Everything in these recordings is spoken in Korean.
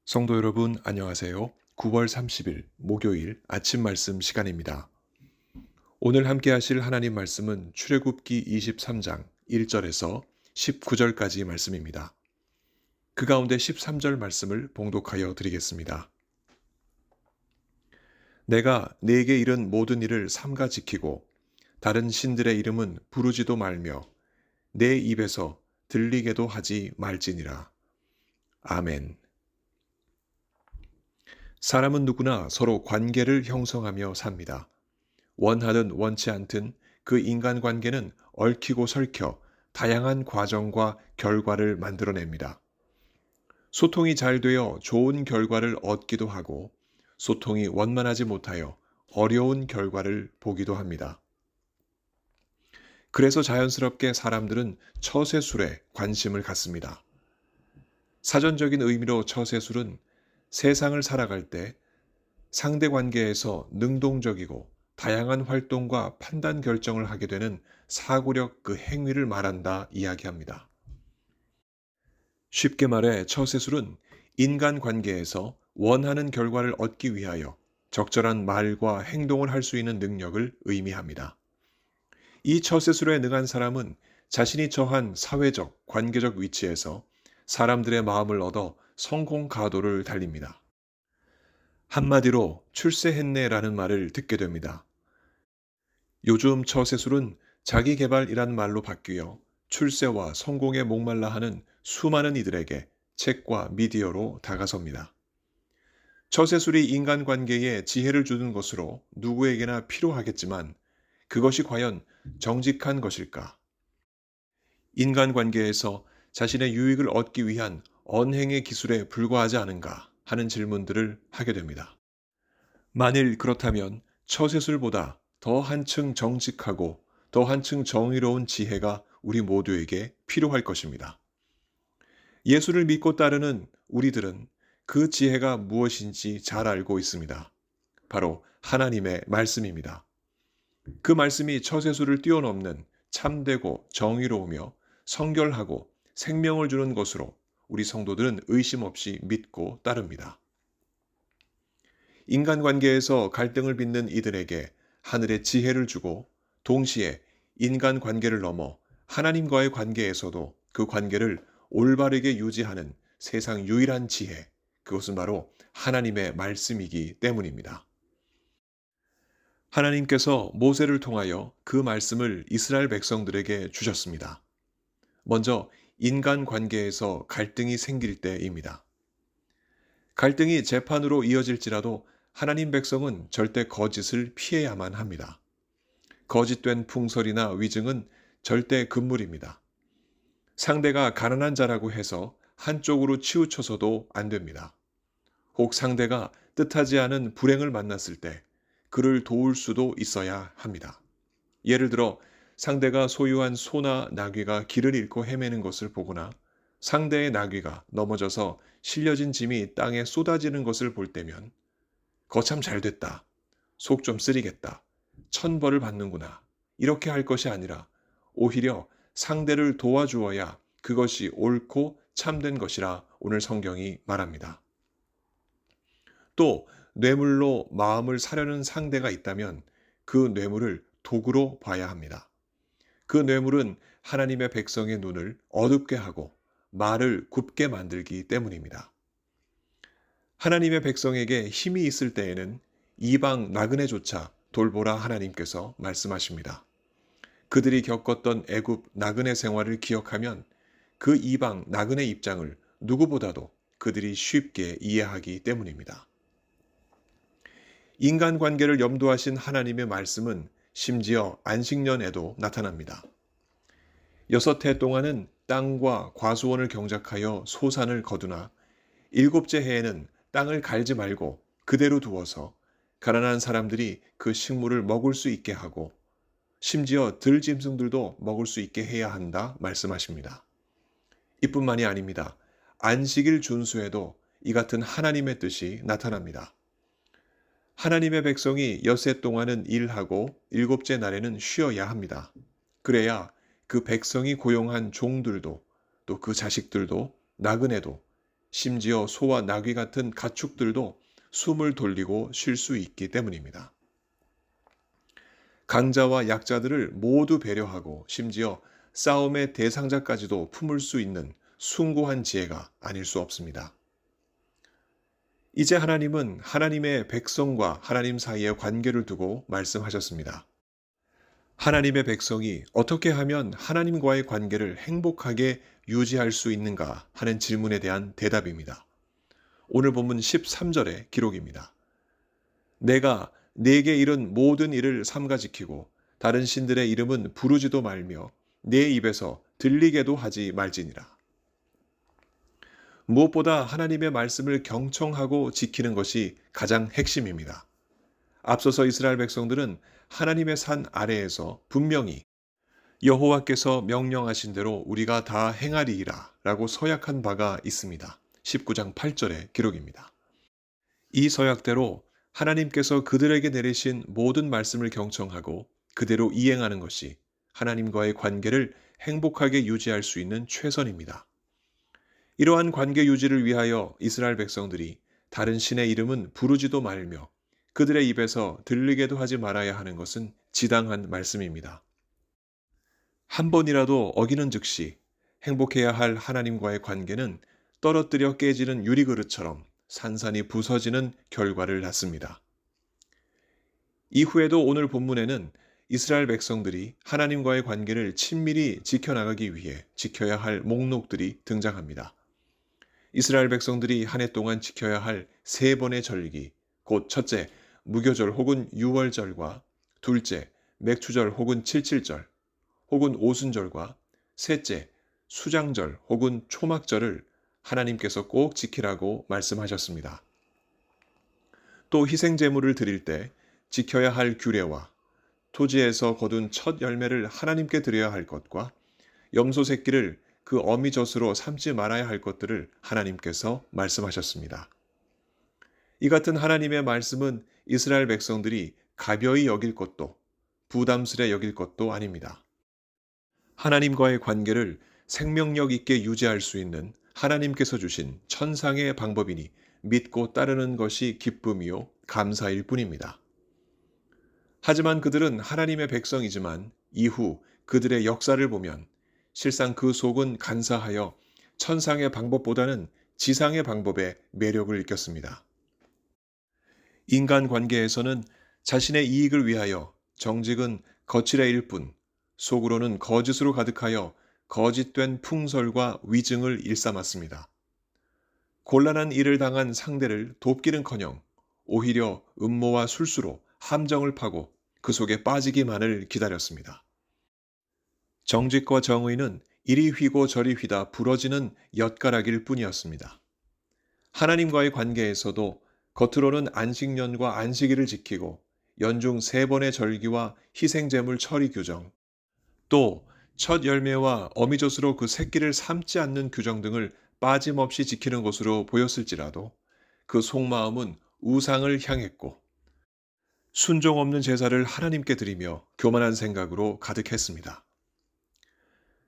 성도 여러분, 안녕하세요. 9월 30일 목요일 아침 말씀 시간입니다. 오늘 함께 하실 하나님 말씀은 출애굽기 23장 1절에서 19절까지 말씀입니다. 그 가운데 13절 말씀을 봉독하여 드리겠습니다. 내가 네게 이른 모든 일을 삼가 지키고 다른 신들의 이름은 부르지도 말며 내 입에서 들리게도 하지 말지니라. 아멘. 사람은 누구나 서로 관계를 형성하며 삽니다. 원하든 원치 않든 그 인간관계는 얽히고 설켜 다양한 과정과 결과를 만들어냅니다. 소통이 잘 되어 좋은 결과를 얻기도 하고 소통이 원만하지 못하여 어려운 결과를 보기도 합니다. 그래서 자연스럽게 사람들은 처세술에 관심을 갖습니다. 사전적인 의미로 처세술은 세상을 살아갈 때 상대 관계에서 능동적이고 다양한 활동과 판단 결정을 하게 되는 사고력 그 행위를 말한다 이야기합니다. 쉽게 말해 처세술은 인간 관계에서 원하는 결과를 얻기 위하여 적절한 말과 행동을 할 수 있는 능력을 의미합니다. 이 처세술에 능한 사람은 자신이 처한 사회적, 관계적 위치에서 사람들의 마음을 얻어 성공 가도를 달립니다. 한마디로 출세했네라는 말을 듣게 됩니다. 요즘 처세술은 자기 개발이란 말로 바뀌어 출세와 성공에 목말라 하는 수많은 이들에게 책과 미디어로 다가섭니다. 처세술이 인간관계에 지혜를 주는 것으로 누구에게나 필요하겠지만 그것이 과연 정직한 것일까? 인간관계에서 자신의 유익을 얻기 위한 언행의 기술에 불과하지 않은가 하는 질문들을 하게 됩니다. 만일 그렇다면 처세술보다 더 한층 정직하고 더 한층 정의로운 지혜가 우리 모두에게 필요할 것입니다. 예수를 믿고 따르는 우리들은 그 지혜가 무엇인지 잘 알고 있습니다. 바로 하나님의 말씀입니다. 그 말씀이 처세술을 뛰어넘는 참되고 정의로우며 성결하고 생명을 주는 것으로 우리 성도들은 의심 없이 믿고 따릅니다. 인간관계에서 갈등을 빚는 이들에게 하늘의 지혜를 주고 동시에 인간관계를 넘어 하나님과의 관계에서도 그 관계를 올바르게 유지하는 세상 유일한 지혜, 그것은 바로 하나님의 말씀이기 때문입니다. 하나님께서 모세를 통하여 그 말씀을 이스라엘 백성들에게 주셨습니다. 먼저 인간관계에서 갈등이 생길 때입니다. 갈등이 재판으로 이어질지라도 하나님 백성은 절대 거짓을 피해야만 합니다. 거짓된 풍설이나 위증은 절대 금물입니다. 상대가 가난한 자라고 해서 한쪽으로 치우쳐서도 안 됩니다. 혹 상대가 뜻하지 않은 불행을 만났을 때 그를 도울 수도 있어야 합니다. 예를 들어 상대가 소유한 소나 나귀가 길을 잃고 헤매는 것을 보거나 상대의 나귀가 넘어져서 실려진 짐이 땅에 쏟아지는 것을 볼 때면 거참 잘됐다. 속 좀 쓰리겠다. 천벌을 받는구나. 이렇게 할 것이 아니라 오히려 상대를 도와주어야 그것이 옳고 참된 것이라 오늘 성경이 말합니다. 또 뇌물로 마음을 사려는 상대가 있다면 그 뇌물을 도구로 봐야 합니다. 그 뇌물은 하나님의 백성의 눈을 어둡게 하고 말을 굽게 만들기 때문입니다. 하나님의 백성에게 힘이 있을 때에는 이방 나그네조차 돌보라 하나님께서 말씀하십니다. 그들이 겪었던 애굽 나그네 생활을 기억하면 그 이방 나그네 입장을 누구보다도 그들이 쉽게 이해하기 때문입니다. 인간관계를 염두하신 하나님의 말씀은 심지어 안식년에도 나타납니다. 6해 동안은 땅과 과수원을 경작하여 소산을 거두나 7째 해에는 땅을 갈지 말고 그대로 두어서 가난한 사람들이 그 식물을 먹을 수 있게 하고 심지어 들짐승들도 먹을 수 있게 해야 한다 말씀하십니다. 이뿐만이 아닙니다. 안식일 준수에도 이 같은 하나님의 뜻이 나타납니다. 하나님의 백성이 6해 동안은 일하고 7째 날에는 쉬어야 합니다. 그래야 그 백성이 고용한 종들도 또 그 자식들도 나그네도 심지어 소와 나귀 같은 가축들도 숨을 돌리고 쉴 수 있기 때문입니다. 강자와 약자들을 모두 배려하고 심지어 싸움의 대상자까지도 품을 수 있는 숭고한 지혜가 아닐 수 없습니다. 이제 하나님은 하나님의 백성과 하나님 사이의 관계를 두고 말씀하셨습니다. 하나님의 백성이 어떻게 하면 하나님과의 관계를 행복하게 유지할 수 있는가 하는 질문에 대한 대답입니다. 오늘 본문 13절의 기록입니다. 내가 네게 이른 모든 일을 삼가 지키고 다른 신들의 이름은 부르지도 말며 내 입에서 들리게도 하지 말지니라. 무엇보다 하나님의 말씀을 경청하고 지키는 것이 가장 핵심입니다. 앞서서 이스라엘 백성들은 하나님의 산 아래에서 분명히 여호와께서 명령하신 대로 우리가 다 행하리이라 라고 서약한 바가 있습니다. 19장 8절의 기록입니다. 이 서약대로 하나님께서 그들에게 내리신 모든 말씀을 경청하고 그대로 이행하는 것이 하나님과의 관계를 행복하게 유지할 수 있는 최선입니다. 이러한 관계 유지를 위하여 이스라엘 백성들이 다른 신의 이름은 부르지도 말며 그들의 입에서 들리게도 하지 말아야 하는 것은 지당한 말씀입니다. 한 번이라도 어기는 즉시 행복해야 할 하나님과의 관계는 떨어뜨려 깨지는 유리그릇처럼 산산이 부서지는 결과를 낳습니다. 이후에도 오늘 본문에는 이스라엘 백성들이 하나님과의 관계를 친밀히 지켜나가기 위해 지켜야 할 목록들이 등장합니다. 이스라엘 백성들이 한 해 동안 지켜야 할 세 번의 절기, 곧 첫째, 무교절 혹은 유월절과 둘째, 맥추절 혹은 칠칠절, 혹은 오순절과 셋째, 수장절 혹은 초막절을 하나님께서 꼭 지키라고 말씀하셨습니다. 또 희생제물을 드릴 때 지켜야 할 규례와 토지에서 거둔 첫 열매를 하나님께 드려야 할 것과 염소 새끼를 그 어미젖으로 삼지 말아야 할 것들을 하나님께서 말씀하셨습니다. 이 같은 하나님의 말씀은 이스라엘 백성들이 가벼이 여길 것도 부담스레 여길 것도 아닙니다. 하나님과의 관계를 생명력 있게 유지할 수 있는 하나님께서 주신 천상의 방법이니 믿고 따르는 것이 기쁨이요 감사일 뿐입니다. 하지만 그들은 하나님의 백성이지만 이후 그들의 역사를 보면 실상 그 속은 간사하여 천상의 방법보다는 지상의 방법에 매력을 느꼈습니다. 인간 관계에서는 자신의 이익을 위하여 정직은 거칠의 일뿐 속으로는 거짓으로 가득하여 거짓된 풍설과 위증을 일삼았습니다. 곤란한 일을 당한 상대를 돕기는커녕 오히려 음모와 술수로 함정을 파고 그 속에 빠지기만을 기다렸습니다. 정직과 정의는 이리 휘고 저리 휘다 부러지는 엿가락일 뿐이었습니다. 하나님과의 관계에서도 겉으로는 안식년과 안식일을 지키고 연중 3번의 절기와 희생제물 처리 규정, 또 첫 열매와 어미젖으로 그 새끼를 삶지 않는 규정 등을 빠짐없이 지키는 것으로 보였을지라도 그 속마음은 우상을 향했고 순종 없는 제사를 하나님께 드리며 교만한 생각으로 가득했습니다.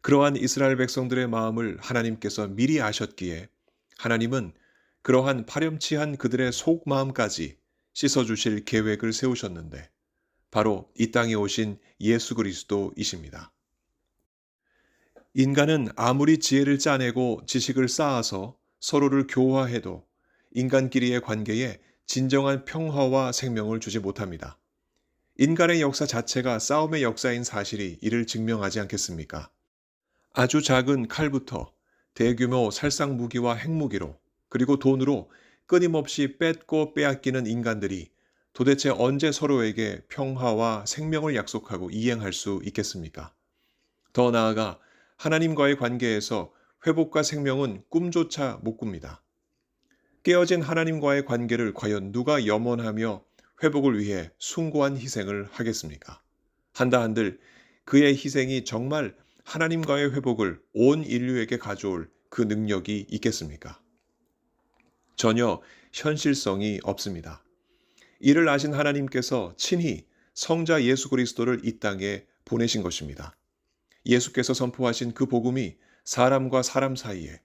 그러한 이스라엘 백성들의 마음을 하나님께서 미리 아셨기에 하나님은 그러한 파렴치한 그들의 속마음까지 씻어주실 계획을 세우셨는데 바로 이 땅에 오신 예수 그리스도이십니다. 인간은 아무리 지혜를 짜내고 지식을 쌓아서 서로를 교화해도 인간끼리의 관계에 진정한 평화와 생명을 주지 못합니다. 인간의 역사 자체가 싸움의 역사인 사실이 이를 증명하지 않겠습니까? 아주 작은 칼부터 대규모 살상 무기와 핵무기로 그리고 돈으로 끊임없이 뺏고 빼앗기는 인간들이 도대체 언제 서로에게 평화와 생명을 약속하고 이행할 수 있겠습니까? 더 나아가 하나님과의 관계에서 회복과 생명은 꿈조차 못 꿉니다. 깨어진 하나님과의 관계를 과연 누가 염원하며 회복을 위해 숭고한 희생을 하겠습니까? 한다 한들 그의 희생이 정말 하나님과의 회복을 온 인류에게 가져올 그 능력이 있겠습니까? 전혀 현실성이 없습니다. 이를 아신 하나님께서 친히 성자 예수 그리스도를 이 땅에 보내신 것입니다. 예수께서 선포하신 그 복음이 사람과 사람 사이에,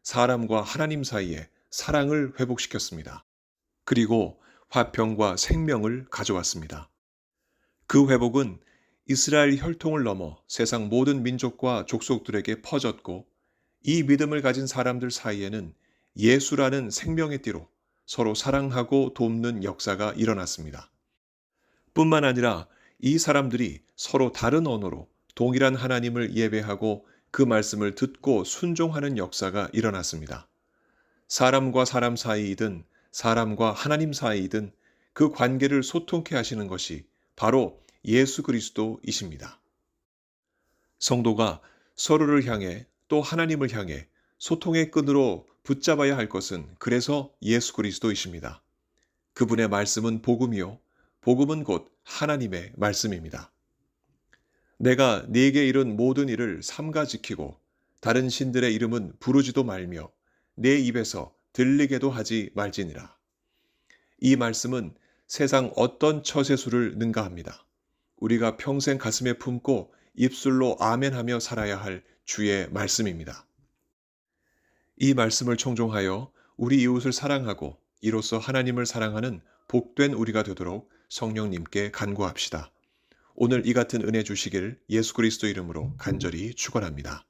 사람과 하나님 사이에 사랑을 회복시켰습니다. 그리고 화평과 생명을 가져왔습니다. 그 회복은 이스라엘 혈통을 넘어 세상 모든 민족과 족속들에게 퍼졌고, 이 믿음을 가진 사람들 사이에는 예수라는 생명의 띠로 서로 사랑하고 돕는 역사가 일어났습니다. 뿐만 아니라 이 사람들이 서로 다른 언어로 동일한 하나님을 예배하고 그 말씀을 듣고 순종하는 역사가 일어났습니다. 사람과 사람 사이이든 사람과 하나님 사이이든 그 관계를 소통케 하시는 것이 바로 예수 그리스도이십니다. 성도가 서로를 향해 또 하나님을 향해 소통의 끈으로 붙잡아야 할 것은 그래서 예수 그리스도이십니다. 그분의 말씀은 복음이요, 복음은 곧 하나님의 말씀입니다. 내가 네게 이룬 모든 일을 삼가 지키고 다른 신들의 이름은 부르지도 말며 내 입에서 들리게도 하지 말지니라. 이 말씀은 세상 어떤 처세술을 능가합니다. 우리가 평생 가슴에 품고 입술로 아멘하며 살아야 할 주의 말씀입니다. 이 말씀을 청종하여 우리 이웃을 사랑하고 이로써 하나님을 사랑하는 복된 우리가 되도록 성령님께 간구합시다. 오늘 이 같은 은혜 주시길 예수 그리스도 이름으로 간절히 축원합니다.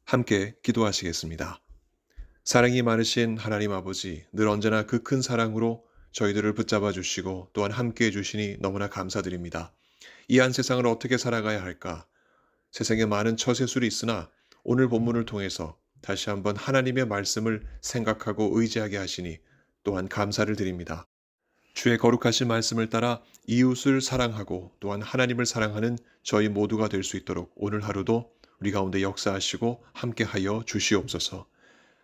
함께 기도하시겠습니다. 사랑이 많으신 하나님 아버지, 늘 언제나 그 큰 사랑으로 저희들을 붙잡아 주시고 또한 함께해 주시니 너무나 감사드립니다. 이 한 세상을 어떻게 살아가야 할까? 세상에 많은 처세술이 있으나 오늘 본문을 통해서 다시 한번 하나님의 말씀을 생각하고 의지하게 하시니 또한 감사를 드립니다. 주의 거룩하신 말씀을 따라 이웃을 사랑하고 또한 하나님을 사랑하는 저희 모두가 될 수 있도록 오늘 하루도 우리 가운데 역사하시고 함께하여 주시옵소서.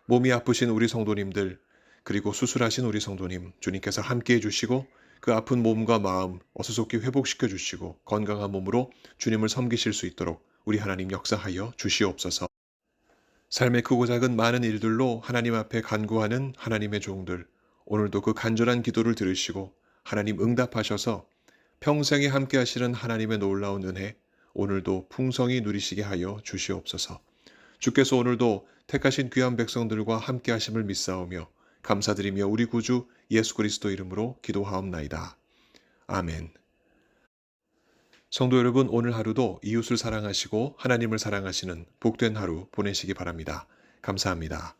몸이 아프신 우리 성도님들, 그리고 수술하신 우리 성도님, 주님께서 함께해 주시고 그 아픈 몸과 마음 어수속히 회복시켜 주시고 건강한 몸으로 주님을 섬기실 수 있도록 우리 하나님 역사하여 주시옵소서. 삶의 크고 작은 많은 일들로 하나님 앞에 간구하는 하나님의 종들, 오늘도 그 간절한 기도를 들으시고 하나님 응답하셔서 평생에 함께 하시는 하나님의 놀라운 은혜, 오늘도 풍성히 누리시게 하여 주시옵소서. 주께서 오늘도 택하신 귀한 백성들과 함께 하심을 믿사오며 감사드리며 우리 구주 예수 그리스도 이름으로 기도하옵나이다. 아멘. 성도 여러분, 오늘 하루도 이웃을 사랑하시고 하나님을 사랑하시는 복된 하루 보내시기 바랍니다. 감사합니다.